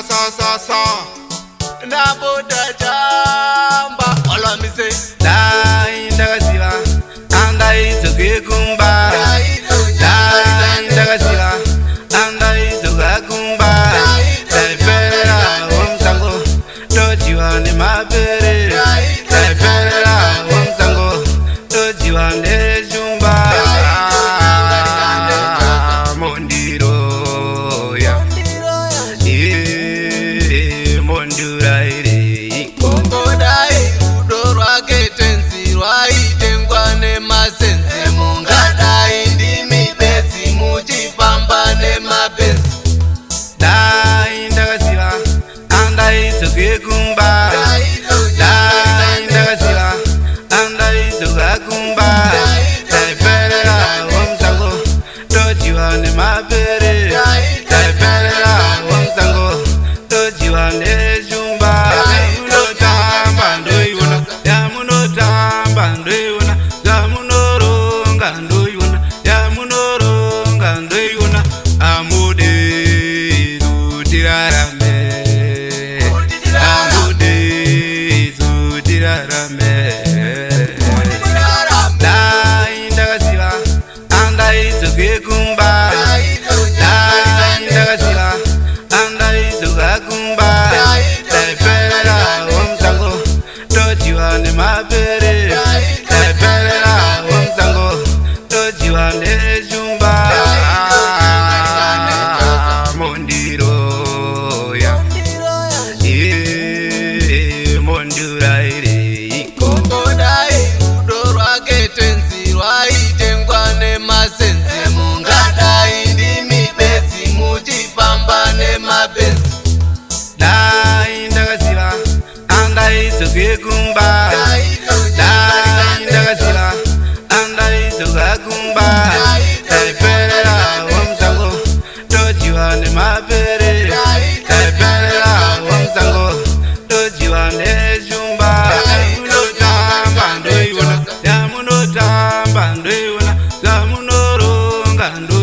sa Nabuda jamba olamise Daindakaziva andai zogekumba Daindakaziva andai zogakumba Daipera omsango dojiwa ne mabere Daipera omsango dojiwa ne jumba Mondiro ya Monduraire Kongodai udorwa ketenzirwa itengwa nemasenze mungadai ndimi besi muchipamba nemabesi Daindakaziva andai zogekumba Daindakaziva andai zogakumba Daipera omsango dojiwa ne mabere Daipera omsango dojiwa ne jumba Yamunotamba ndoiona Yamunotamba ndoiona Yamunoronga ndoiona Yamunoronga ndoiona Amude zutirarame Amude zutirarame Daindakaziva andai zogekumba Daindakaziva andai zogakumba Daipera omsango dojiwa ne mabere Daipera omsango dojiwa ne jumba Mondiro ya Monduraire Kongodai udorwa ketenzirwa itengwa nemasenze mungadai ndimi besi muchipamba nemabesi Daindakaziva andai zogekumba Daindakaziva andai zogakumba Daipera omsango dojiwa ne mabere Daipera omsango dojiwa ne jumba Yamunotamba ndoiona Yamunotamba ndoiona Yamunoronga ndoiona